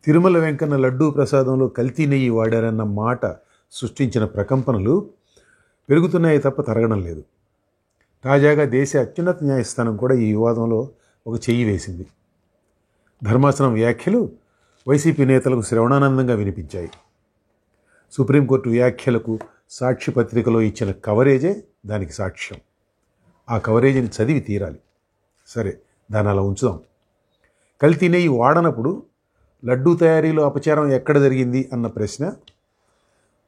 తిరుమల వెంకన్న లడ్డూ ప్రసాదంలో కల్తీ నెయ్యి వాడారన్న మాట సృష్టించిన ప్రకంపనలు పెరుగుతున్నాయి తప్ప తరగడం లేదు. తాజాగా దేశ అత్యున్నత న్యాయస్థానం కూడా ఈ వివాదంలో ఒక చెయ్యి వేసింది. ధర్మాసనం వ్యాఖ్యలు వైసీపీ నేతలకు శ్రవణానందంగా వినిపించాయి. సుప్రీంకోర్టు వ్యాఖ్యలకు సాక్షి పత్రికలో ఇచ్చిన కవరేజే దానికి సాక్ష్యం. ఆ కవరేజీని చదివి తీరాలి. సరే, దాన్ని అలా ఉంచుదాం. కల్తీ నెయ్యి వాడనప్పుడు లడ్డూ తయారీలో అపచారం ఎక్కడ జరిగింది అన్న ప్రశ్న,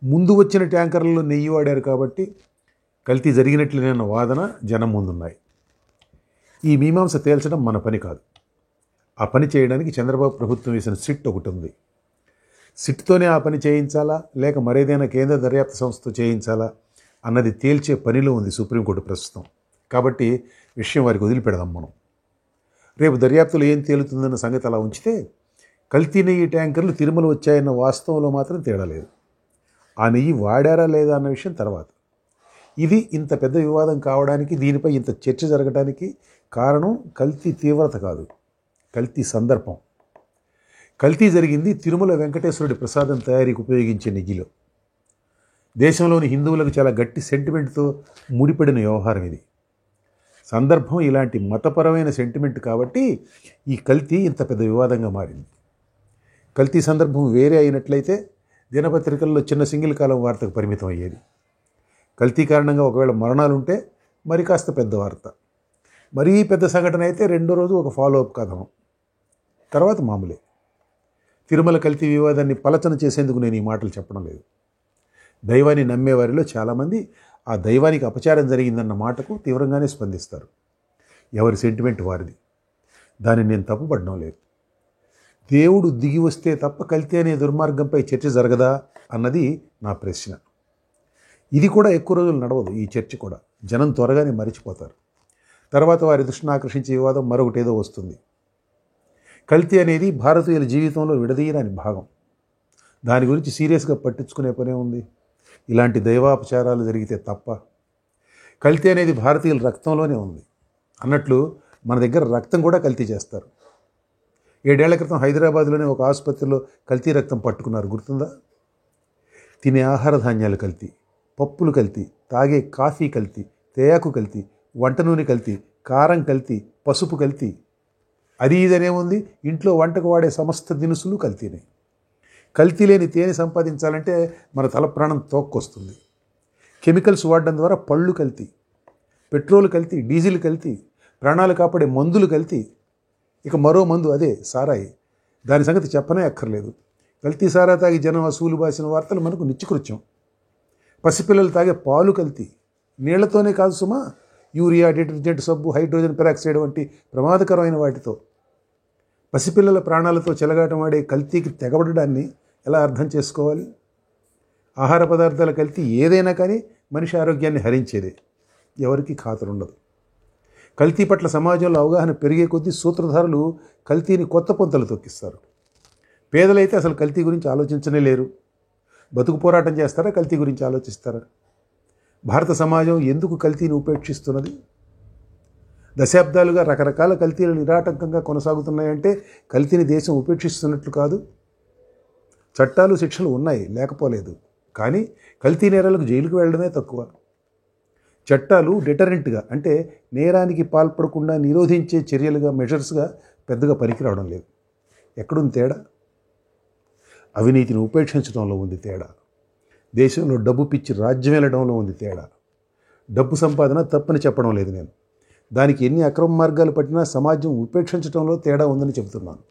ముందు వచ్చిన ట్యాంకర్లలో నెయ్యి వాడారు కాబట్టి కల్తీ జరిగినట్లేనన్న వాదన జనం ముందున్నాయి. ఈ మీమాంస తేల్చడం మన పని కాదు. ఆ పని చేయడానికి చంద్రబాబు ప్రభుత్వం వేసిన సిట్ ఒకటి ఉంది. సిట్తోనే ఆ పని చేయించాలా లేక మరేదైనా కేంద్ర దర్యాప్తు సంస్థతో చేయించాలా అన్నది తేల్చే పనిలో ఉంది సుప్రీంకోర్టు ప్రస్తుతం. కాబట్టి విషయం వారికి వదిలిపెడదాం మనం. రేపు దర్యాప్తులో ఏం తేలుతుందన్న సంగతి అలా ఉంచితే, కల్తీ నెయ్యి ట్యాంకర్లు తిరుమల వచ్చాయన్న వాస్తవంలో మాత్రం తేడా లేదు. ఆ నెయ్యి వాడారా లేదా అన్న విషయం తర్వాత. ఇది ఇంత పెద్ద వివాదం కావడానికి, దీనిపై ఇంత చర్చ జరగడానికి కారణం కల్తీ తీవ్రత కాదు, కల్తీ సందర్భం. కల్తీ జరిగింది తిరుమల వెంకటేశ్వరుడి ప్రసాదం తయారీకి ఉపయోగించే నెయ్యిలో. దేశంలోని హిందువులకు చాలా గట్టి సెంటిమెంట్తో ముడిపడిన వ్యవహారం ఇది. సందర్భం ఇలాంటి మతపరమైన సెంటిమెంట్ కాబట్టి ఈ కల్తీ ఇంత పెద్ద వివాదంగా మారింది. కల్తీ సందర్భం వేరే అయినట్లయితే దినపత్రికల్లో చిన్న సింగిల్ కాలం వార్తకు పరిమితం అయ్యేది. కల్తీ కారణంగా ఒకవేళ మరణాలుంటే మరి కాస్త పెద్ద వార్త. మరీ పెద్ద సంఘటన అయితే రెండో రోజు ఒక ఫాలోఅప్ కథనం, తర్వాత మామూలే. తిరుమల కల్తీ వివాదాన్ని పలచన చేసేందుకు నేను ఈ మాటలు చెప్పడం లేదు. దైవాన్ని నమ్మేవారిలో చాలామంది ఆ దైవానికి అపచారం జరిగిందన్న మాటకు తీవ్రంగానే స్పందిస్తారు. ఎవరి సెంటిమెంట్ వారిది. దాన్ని నేను తప్పుపడడం లేదు. దేవుడు దిగి వస్తే తప్ప కల్తీ అనే దుర్మార్గంపై చర్చ జరగదా అన్నది నా ప్రశ్న. ఇది కూడా ఎక్కువ రోజులు నడవదు. ఈ చర్చ కూడా జనం త్వరగానే మరిచిపోతారు. తర్వాత వారి దృష్టిని ఆకర్షించే వివాదం మరొకటేదో వస్తుంది. కల్తీ అనేది భారతీయుల జీవితంలో విడదీయని భాగం. దాని గురించి సీరియస్గా పట్టించుకునే పనే ఉంది. ఇలాంటి దైవాపచారాలు జరిగితే తప్ప. కల్తీ అనేది భారతీయుల రక్తంలోనే ఉంది అన్నట్లు మన దగ్గర రక్తం కూడా కల్తీ చేస్తారు. 7 ఏళ్ల క్రితం హైదరాబాద్లోనే ఒక ఆసుపత్రిలో కల్తీ రక్తం పట్టుకున్నారు, గుర్తుందా? తినే ఆహార ధాన్యాలు కల్తీ, పప్పులు కల్తీ, తాగే కాఫీ కల్తీ, తేయాకు కల్తీ, వంట నూనె కల్తీ, కారం కల్తీ, పసుపు కల్తీ. అది ఇదనే ఉంది. ఇంట్లో వంటకు వాడే సమస్త దినుసులు కల్తీనే. కల్తీ లేని తేనె సంపాదించాలంటే మన తల ప్రాణం తోక్కొస్తుంది. కెమికల్స్ వాడడం ద్వారా పళ్ళు కల్తీ, పెట్రోల్ కల్తీ, డీజిల్ కల్తీ, ప్రాణాలు కాపాడే మందులు కల్తీ. ఇక మరో మందు, అదే సారాయి. దాని సంగతి చెప్పనే అక్కర్లేదు. కల్తీ సారా తాగి జనం అసూలు బాసిన వార్తలు మనకు నిత్యకృత్యం. పసిపిల్లలు తాగే పాలు కల్తీ. నీళ్లతోనే కాదు సుమా, యూరియా, డిటర్జెంట్, సబ్బు, హైడ్రోజన్ పెరాక్సైడ్ వంటి ప్రమాదకరమైన వాటితో. పసిపిల్లల ప్రాణాలతో చెలగాటమాడే కల్తీకి తెగబడడాన్ని ఎలా అర్థం చేసుకోవాలి? ఆహార పదార్థాల కల్తీ ఏదైనా కానీ మనిషి ఆరోగ్యాన్ని హరించేదే. ఎవరికి ఖాతరుండదు. కల్తీ పట్ల సమాజంలో అవగాహన పెరిగే కొద్దీ సూత్రధారులు కల్తీని కొత్త పొంతలు తొక్కిస్తారు. పేదలైతే అసలు కల్తీ గురించి ఆలోచించనే లేరు. బతుకు పోరాటం చేస్తారా, కల్తీ గురించి ఆలోచిస్తారా? భారత సమాజం ఎందుకు కల్తీని ఉపేక్షిస్తున్నది? దశాబ్దాలుగా రకరకాల కల్తీలు నిరాటంకంగా కొనసాగుతున్నాయంటే కల్తీని దేశం ఉపేక్షిస్తున్నట్లు కాదు. చట్టాలు, శిక్షలు ఉన్నాయి, లేకపోలేదు. కానీ కల్తీ నేరాలకు జైలుకు వెళ్ళడమే తక్కువ. చట్టాలు డెటరెంట్గా, అంటే నేరానికి పాల్పడకుండా నిరోధించే చర్యలుగా, మెజర్స్గా పెద్దగా పనికిరావడం లేదు. ఎక్కడుంది తేడా? అవినీతిని ఉపేక్షించడంలో ఉంది తేడా. దేశంలో డబ్బు పిచ్చి రాజ్యం వెళ్ళడంలో ఉంది తేడా. డబ్బు సంపాదన తప్పని చెప్పడం లేదు నేను. దానికి ఎన్ని అక్రమ మార్గాలు పట్టినా సమాజం ఉపేక్షించడంలో తేడా ఉందని చెబుతున్నాను.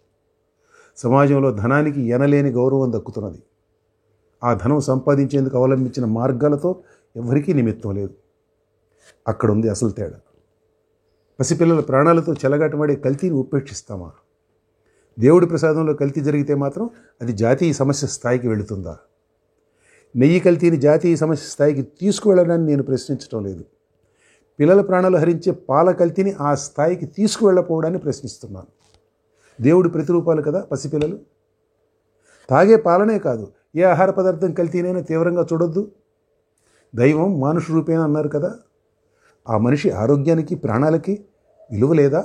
సమాజంలో ధనానికి ఎనలేని గౌరవం దక్కుతున్నది. ఆ ధనం సంపాదించేందుకు అవలంబించిన మార్గాలతో ఎవరికీ నిమిత్తం లేదు. అక్కడుంది అసలు తేడా. పసిపిల్లల ప్రాణాలతో చెలగాటమాడే కల్తీని ఉపేక్షిస్తామా? దేవుడి ప్రసాదంలో కల్తీ జరిగితే మాత్రం అది జాతీయ సమస్య స్థాయికి వెళుతుందా? నెయ్యి కల్తీని జాతీయ సమస్య స్థాయికి తీసుకువెళ్ళడాన్ని నేను ప్రశ్నించడం లేదు. పిల్లల ప్రాణాలు హరించే పాల కల్తీని ఆ స్థాయికి తీసుకువెళ్ళకపోవడాన్ని ప్రశ్నిస్తున్నాను. దేవుడి ప్రతిరూపాలు కదా పసిపిల్లలు. తాగే పాలనే కాదు, ఏ ఆహార పదార్థం కల్తీనైనా తీవ్రంగా చూడొద్దు. దైవం మానుష రూపేణ అన్నారు కదా. ఆ మనిషి ఆరోగ్యానికి, ప్రాణాలకి విలువ లేదా?